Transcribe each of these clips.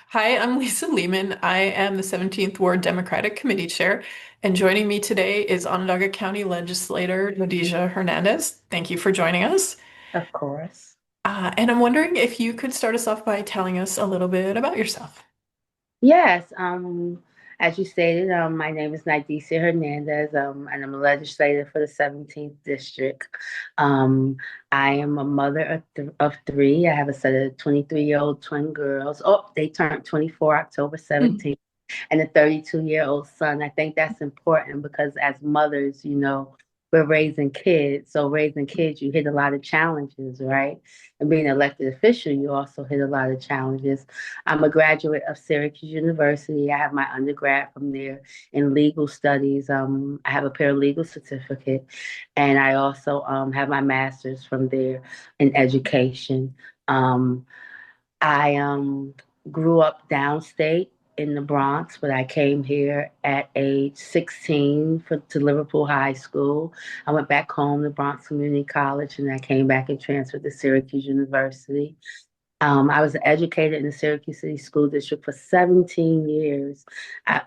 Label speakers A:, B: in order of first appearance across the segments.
A: Hi, I'm Lisa Lehman. I am the 17th Ward Democratic Committee Chair, and joining me today is Onondaga County Legislator Nodesia Hernandez. Thank you for joining us.
B: Of course.
A: And I'm wondering if you could start us off by telling us a little bit about yourself.
B: Yes, as you stated, my name is Nodesia Hernandez, and I'm a legislator for the 17th District. Um, I am a mother of three. I have a set of 23-year-old twin girls. Oh, they turned 24 October
A: Mm.
B: 17th, and a 32-year-old son. I think that's important because as mothers, we're raising kids. So raising kids, you hit a lot of challenges, right? And being an elected official, you also hit a lot of challenges. I'm a graduate of Syracuse University. I have my undergrad from there in legal studies. I have a paralegal certificate, and I also have my master's from there in education. Um, I grew up downstate in the Bronx, but I came here at age 16 to Liverpool High School. I went back home to Bronx Community College, and I came back and transferred to Syracuse University. I was educated in the Syracuse City School District for 17 years.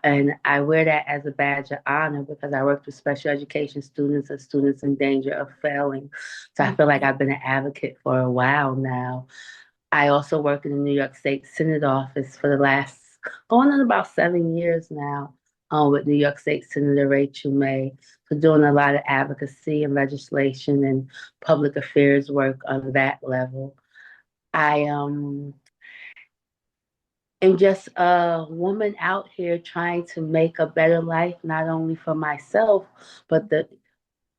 B: And I wear that as a badge of honor because I worked with special education students and students in danger of failing. So I feel like I've been an advocate for a while now. I also work in the New York State Senate office for the last going on about 7 years now with New York State Senator Rachel May. So doing a lot of advocacy and legislation and public affairs work on that level. I am just a woman out here trying to make a better life, not only for myself, but the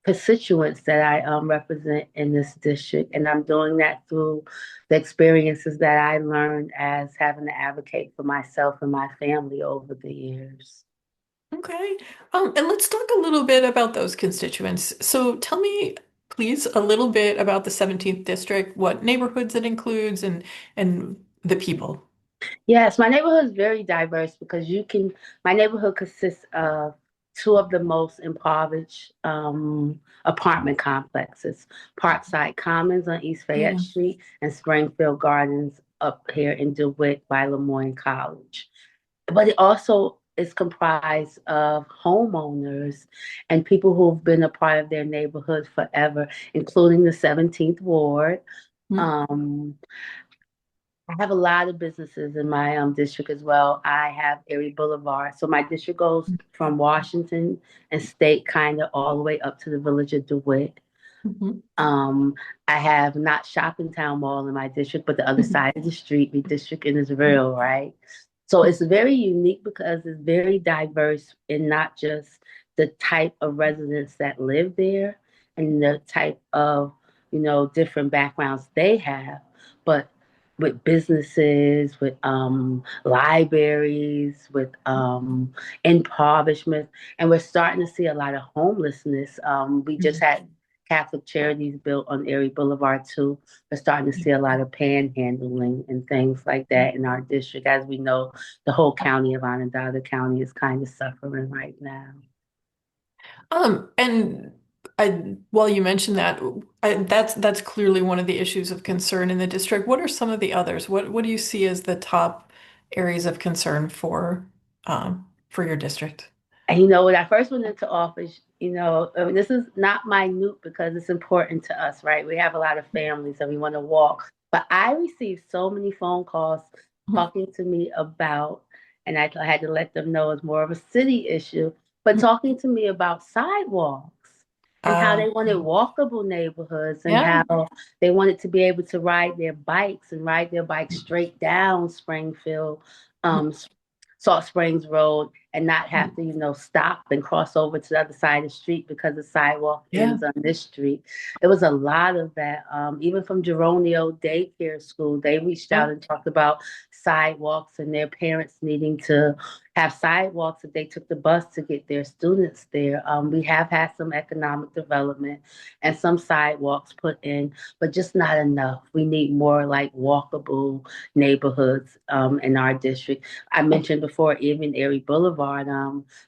B: constituents that I represent in this district. And I'm doing that through the experiences that I learned as having to advocate for myself and my family over the years.
A: Okay. And let's talk a little bit about those constituents. So tell me, please, a little bit about the 17th District, what neighborhoods it includes, and the people.
B: Yes, my neighborhood is very diverse because my neighborhood consists of two of the most impoverished apartment complexes, Parkside Commons on East Fayette
A: Yeah.
B: Street and Springfield Gardens up here in DeWitt by Lemoyne College. But it also is comprised of homeowners and people who've been a part of their neighborhood forever, including the 17th Ward.
A: Mm.
B: Um, I have a lot of businesses in my district as well. I have Erie Boulevard. So my district goes from Washington and State kind of all the way up to the village of DeWitt.
A: Mhm.
B: Um, I have not Shopping Town Mall in my district, but the other
A: Mhm.
B: side of the street, my district in Israel, right? So it's very unique because it's very diverse in not just the type of residents that live there and the type of, different backgrounds they have, but with businesses, with libraries, with impoverishment. And we're starting to see a lot of homelessness. We just
A: Mhm.
B: had Catholic Charities built on Erie Boulevard too. We're starting to see a lot of panhandling and things like that in our district. As we know, the whole county of Onondaga County is kind of suffering right now.
A: And while you mentioned that, that's clearly one of the issues of concern in the district. What are some of the others? What do you see as the top areas of concern for your district?
B: And when I first went into office, this is not minute because it's important to us, right? We have a lot of families and we want to walk. But I received so many phone calls
A: Mhm.
B: talking to me about, and I had to let them know it's more of a city issue, but talking to me about sidewalks and how they wanted walkable neighborhoods and
A: yeah.
B: how they wanted to be able to ride their bikes straight down Springfield, um, Salt Springs Road and not have to, stop and cross over to the other side of the street because the sidewalk
A: Yeah.
B: ends on this street. There was a lot of that. Even from Geronio Daycare School, they reached
A: Yeah.
B: out and talked about sidewalks and their parents needing to have sidewalks if they took the bus to get their students there. We have had some economic development and some sidewalks put in, but just not enough. We need more like walkable neighborhoods in our district. I mentioned before, even Erie Boulevard,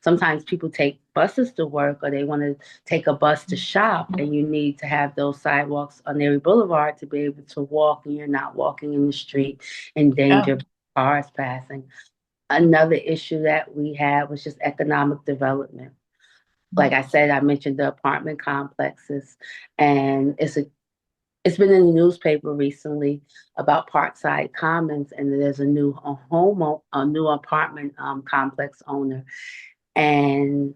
B: sometimes people take buses to work or they want to take a bus to shop, and you need to have those sidewalks on Erie Boulevard to be able to walk and you're not walking in the street in
A: Yeah.
B: danger. cars passing. Another issue that we had was just economic development. Like I said, I mentioned the apartment complexes, and it's been in the newspaper recently about Parkside Commons, and there's a new apartment complex owner, and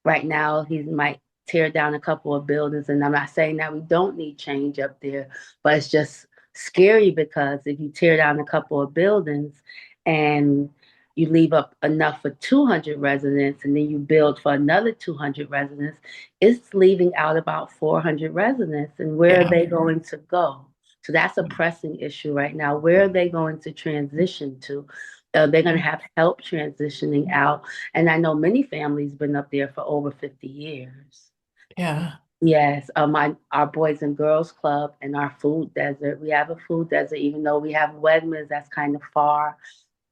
B: right now he might tear down a couple of buildings. And I'm not saying that we don't need change up there, but it's just scary because if you tear down a couple of buildings and you leave up enough for 200 residents and then you build for another 200 residents, it's leaving out about 400 residents. And where are
A: Yeah.
B: they going to go? So that's a pressing issue right now. Where are they going to transition to? They're going to have help transitioning out, and I know many families been up there for over 50 years.
A: Yeah.
B: Yes, our Boys and Girls Club and our food desert. We have a food desert, even though we have Wegmans that's kind of far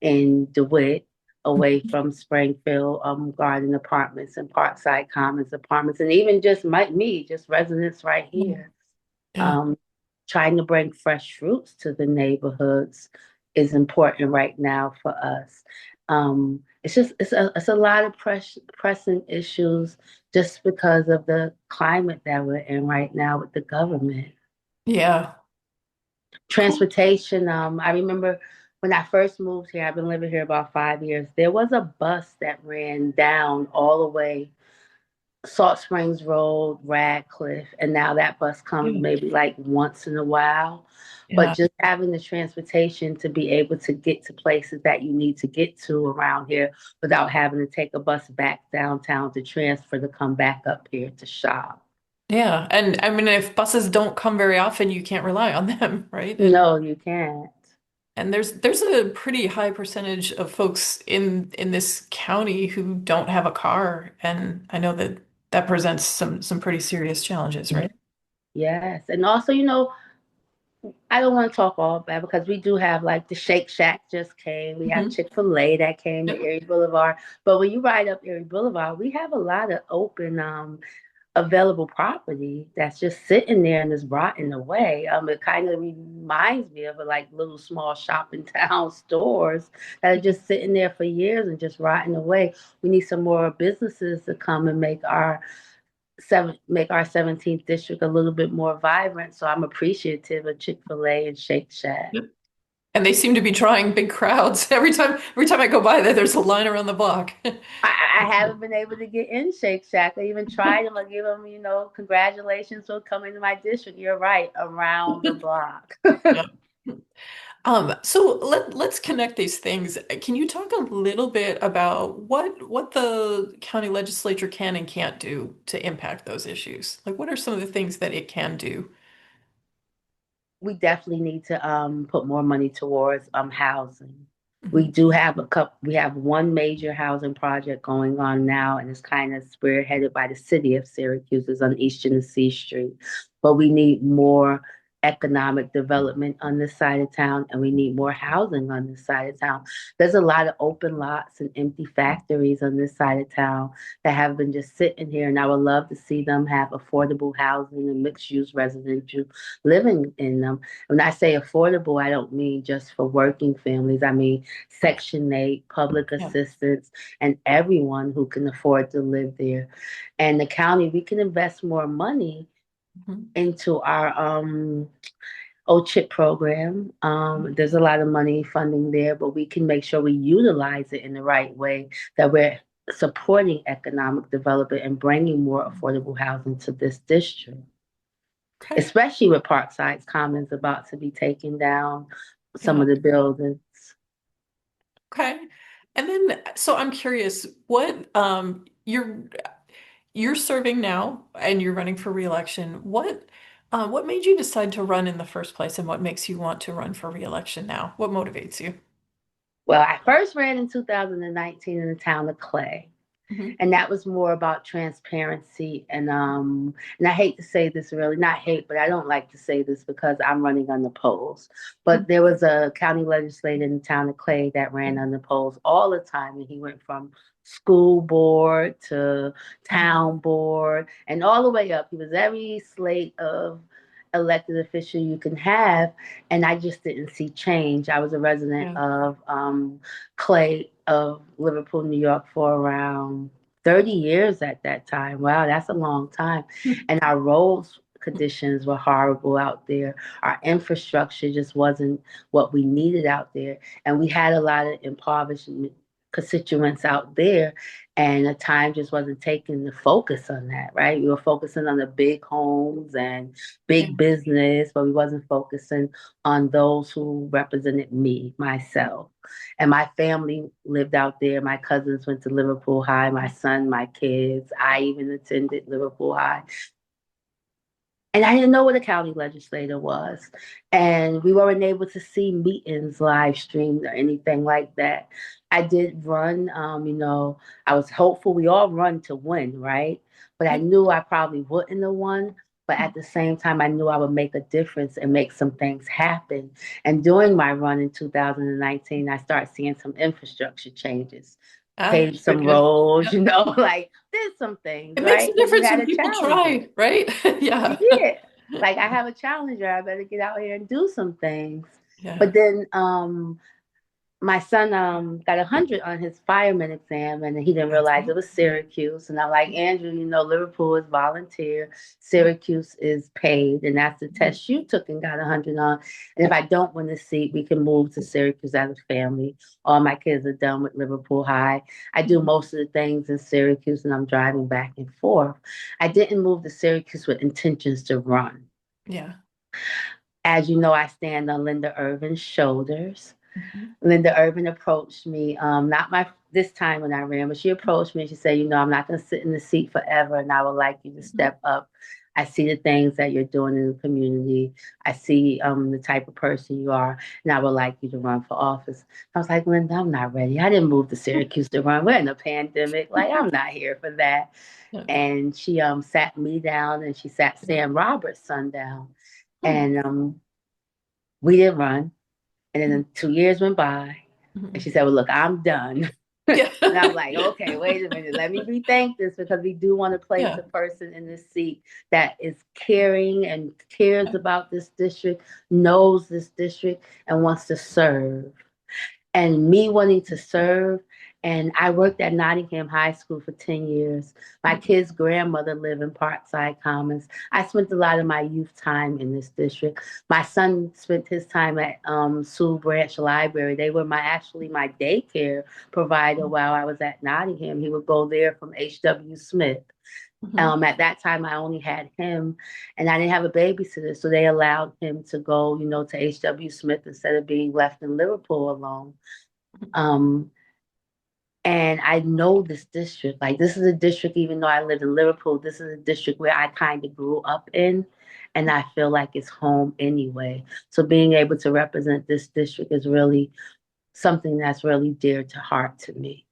B: in DeWitt, away from Springfield, Garden Apartments and Parkside Commons Apartments, and even just me, just residents right here.
A: Yeah.
B: Um, Trying to bring fresh fruits to the neighborhoods is important right now for us. It's a lot of pressing issues just because of the climate that we're in right now with the government.
A: Yeah. Cool.
B: Transportation. I remember when I first moved here. I've been living here about 5 years. There was a bus that ran down all the way Salt Springs Road, Radcliffe, and now that bus comes
A: Yeah.
B: maybe like once in a while. But
A: Yeah.
B: just having the transportation to be able to get to places that you need to get to around here without having to take a bus back downtown to transfer to come back up here to shop.
A: Yeah. And I mean, if buses don't come very often, you can't rely on them, right?
B: No, you can't.
A: And there's a pretty high percentage of folks in this county who don't have a car, and I know that that presents some pretty serious challenges, right?
B: Yes. And also, I don't want to talk all bad because we do have like the Shake Shack just came. We have
A: Hmm.
B: Chick-fil-A that came to
A: Yep.
B: Erie Boulevard. But when you ride up Erie Boulevard, we have a lot of open available property that's just sitting there and is rotting away. It kind of reminds me of like little small shopping town stores that are just sitting there for years and just rotting away. We need some more businesses to come and make our 17th district a little bit more vibrant. So I'm appreciative of Chick-fil-A and Shake Shack.
A: Yep. And they seem to be drawing big crowds. Every time I go by there, there's a line around the block.
B: I haven't been able to get in Shake Shack. I even tried them. I give them, congratulations for coming to my district. You're right, around the block.
A: Yep. So let's connect these things. Can you talk a little bit about what the county legislature can and can't do to impact those issues? Like, what are some of the things that it can do?
B: We definitely need to put more money towards housing. We
A: Mhm.
B: do have we have one major housing project going on now, and it's kind of spearheaded by the city of Syracuse. It's on East Genesee Street. But we need more economic development on this side of town, and we need more housing on this side of town. There's a lot of open lots and empty factories on this side of town that have been just sitting here, and I would love to see them have affordable housing and mixed use residential living in them. When I say affordable, I don't mean just for working families. I mean Section 8, public
A: Yeah.
B: assistance, and everyone who can afford to live there. And the county, we can invest more money
A: Mhm.
B: into our OCHIP program. There's a lot of money funding there, but we can make sure we utilize it in the right way, that we're supporting economic development and bringing more affordable housing to this district,
A: Okay.
B: especially with Parkside's Commons about to be taken down, some
A: Yeah.
B: of the buildings.
A: Okay. And then, so I'm curious, what you're serving now and you're running for reelection. What made you decide to run in the first place, and what makes you want to run for reelection now? What motivates you?
B: Well, I first ran in 2019 in the town of Clay.
A: Hmm.
B: And that was more about transparency and I hate to say this, really not hate, but I don't like to say this because I'm running on the polls, but there was a county legislator in the town of Clay that ran on the polls all the time, and he went from school board to town board and all the way up. He was every slate of elected official you can have, and I just didn't see change. I was a resident
A: Yeah.
B: of Clay of Liverpool, New York for around 30 years at that time. Wow, that's a long time. And our roads conditions were horrible out there. Our infrastructure just wasn't what we needed out there. And we had a lot of impoverished constituents out there, and the time just wasn't taking the focus on that, right? We were focusing on the big homes and
A: Yeah.
B: big business, but we wasn't focusing on those who represented me, myself. And my family lived out there. My cousins went to Liverpool High, my son, my kids. I even attended Liverpool High. And I didn't know what a county legislator was. And we weren't able to see meetings live streamed or anything like that. I did run, I was hopeful. We all run to win, right? But I
A: Yeah.
B: knew I probably wouldn't have won. But at the same time, I knew I would make a difference and make some things happen. And during my run in 2019, I started seeing some infrastructure changes,
A: Ah,
B: paved
A: very
B: some
A: good.
B: roads,
A: Yeah.
B: like did some things,
A: It makes
B: right?
A: a
B: Because you
A: difference
B: had
A: when
B: a
A: people
B: challenge.
A: try, right? Yeah.
B: Yeah. Like I have a challenger, I better get out here and do some things.
A: Yeah.
B: But then my son got 100 on his fireman exam, and he didn't realize it
A: Excellent.
B: was Syracuse. And I'm like, Andrew, Liverpool is volunteer, Syracuse is paid, and that's the test you took and got 100 on. And if I don't win the seat, we can move to Syracuse as a family. All my kids are done with Liverpool High. I do most of the things in Syracuse, and I'm driving back and forth. I didn't move to Syracuse with intentions to run.
A: Yeah.
B: As you know, I stand on Linda Irvin's shoulders.
A: Mhm.
B: Linda Irvin approached me, not my this time when I ran, but she approached me and she said, I'm not going to sit in the seat forever, and I would like you to
A: Mhm.
B: step up. I see the things that you're doing in the community. I see the type of person you are, and I would like you to run for office. I was like, Linda, I'm not ready. I didn't move to Syracuse to run. We're in a pandemic. Like, I'm not here for that.
A: Yeah.
B: And she sat me down, and she sat Sam Roberts' son down,
A: Hmm.
B: and we didn't run. And
A: Mhm.
B: then 2 years went by, and
A: Mhm.
B: she said, "Well, look, I'm done."
A: Yeah.
B: And I'm like, "Okay, wait a minute. Let me rethink this because we do want to place
A: Yeah.
B: a person in this seat that is caring and cares about this district, knows this district, and wants to serve." And me wanting to serve. And I worked at Nottingham High School for 10 years. My
A: Mhm.
B: kid's grandmother lived in Parkside Commons. I spent a lot of my youth time in this district. My son spent his time at Sewell Branch Library. They were actually my daycare provider while I was at Nottingham. He would go there from H.W. Smith.
A: Mhm.
B: At that time, I only had him, and I didn't have a babysitter, so they allowed him to go, to H.W. Smith instead of being left in Liverpool alone. Um, and I know this district. Like, this is a district, even though I live in Liverpool, this is a district where I kind of grew up in, and I feel like it's home anyway. So being able to represent this district is really something that's really dear to heart to me.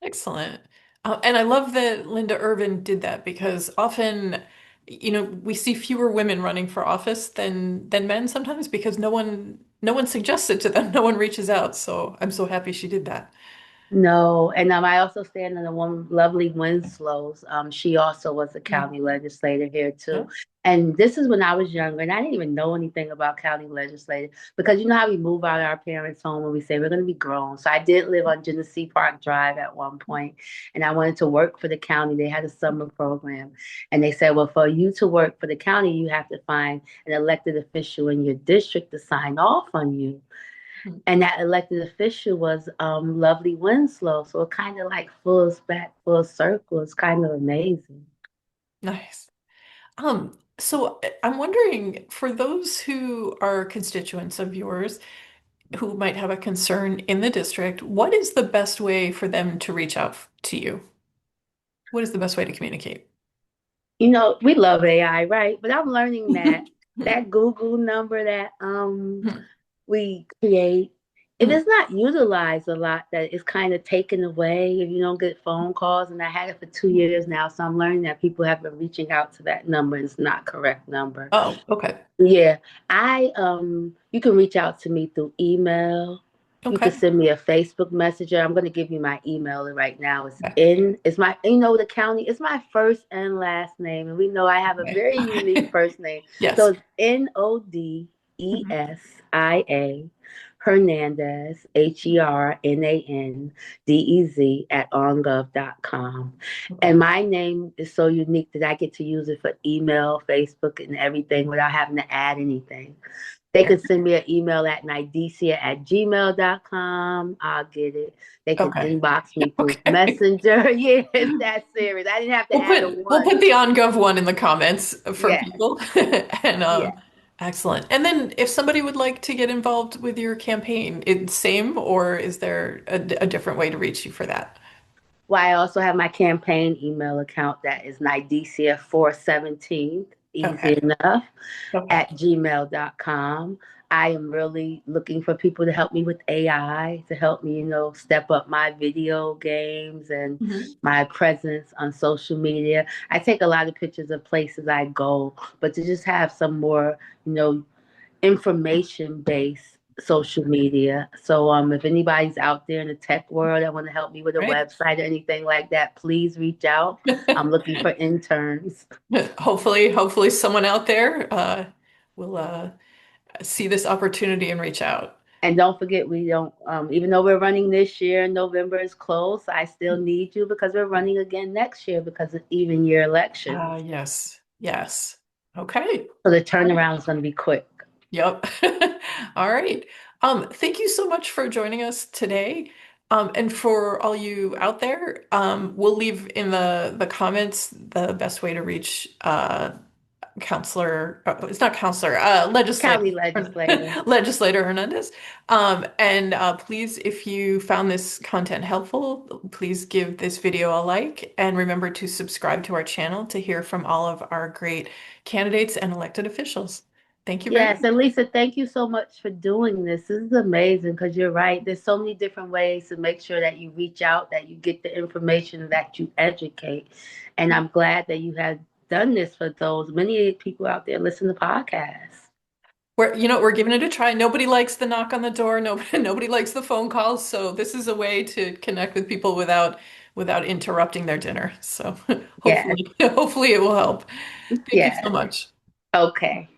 A: Excellent. And I love that Linda Irvin did that because often, we see fewer women running for office than men sometimes because no one suggests it to them. No one reaches out. So I'm so happy she did that.
B: No, and I also stand on the one lovely Winslow's. She also was a
A: Yeah.
B: county legislator here
A: Yeah.
B: too. And this is when I was younger, and I didn't even know anything about county legislature because you know how we move out of our parents' home and we say we're going to be grown. So I did live on Genesee Park Drive at one point, and I wanted to work for the county. They had a summer program, and they said, well, for you to work for the county, you have to find an elected official in your district to sign off on you.
A: Mhm.
B: And that elected official was Lovely Winslow. So it kind of like pulls back full circle. It's kind of amazing.
A: Nice. So I'm wondering for those who are constituents of yours who might have a concern in the district, what is the best way for them to reach out to you? What is the best way to communicate?
B: We love AI, right? But I'm learning that
A: Mhm.
B: that Google number that
A: Mhm.
B: we create, if
A: Mhm.
B: it's not utilized a lot, that it's kind of taken away if you don't get phone calls. And I had it for 2 years now, so I'm learning that people have been reaching out to that number. It's not correct number.
A: Oh, okay.
B: Yeah, you can reach out to me through email. You can
A: Okay.
B: send me a Facebook messenger. I'm going to give you my email right now.
A: Okay.
B: It's my, the county, it's my first and last name. And we know I have a very unique
A: Okay.
B: first name. So
A: Yes.
B: it's Nodesia
A: Mhm.
B: Hernandez, Hernandez at ongov.com. And
A: Okay.
B: my name is so unique that I get to use it for email, Facebook, and everything without having to add anything. They can send me an email at nidesia@gmail.com. I'll get it. They can
A: Okay.
B: inbox me through
A: Okay.
B: Messenger. Yeah, it's that serious. I didn't have to add a
A: We'll
B: one.
A: put the OnGov one in the comments for
B: Yes,
A: people. And
B: yes.
A: excellent. And then if somebody would like to get involved with your campaign, it's same or is there a different way to reach you for that?
B: Well, I also have my campaign email account that is Nidesia417, easy
A: Okay.
B: enough,
A: Okay.
B: at gmail.com. I am really looking for people to help me with AI, to help me, step up my video games and
A: Mhm.
B: my presence on social media. I take a lot of pictures of places I go, but to just have some more, you know, information based social media. So if anybody's out there in the tech world that want to help me with a
A: Right.
B: website or anything like that, please reach out. I'm looking for interns.
A: Hopefully someone out there will see this opportunity and reach out.
B: And don't forget, we don't, even though we're running this year, November is close, I still need you because we're running again next year because it's even year election.
A: Yes. Yes. Okay.
B: So the
A: All right.
B: turnaround is going to be quick.
A: Yep. All right. Thank you so much for joining us today. And for all you out there, we'll leave in the comments the best way to reach counselor, it's not counselor, legislator,
B: County legislator.
A: legislator Hernandez. And please, if you found this content helpful, please give this video a like and remember to subscribe to our channel to hear from all of our great candidates and elected officials. Thank you very
B: Yes,
A: much.
B: and Lisa, thank you so much for doing this. This is amazing because you're right. There's so many different ways to make sure that you reach out, that you get the information, that you educate. And I'm glad that you have done this for those many people out there listen to podcasts.
A: We're giving it a try. Nobody likes the knock on the door. Nobody likes the phone calls. So this is a way to connect with people without interrupting their dinner. So
B: Yes,
A: hopefully it will help. Thank you so
B: yes.
A: much.
B: Okay.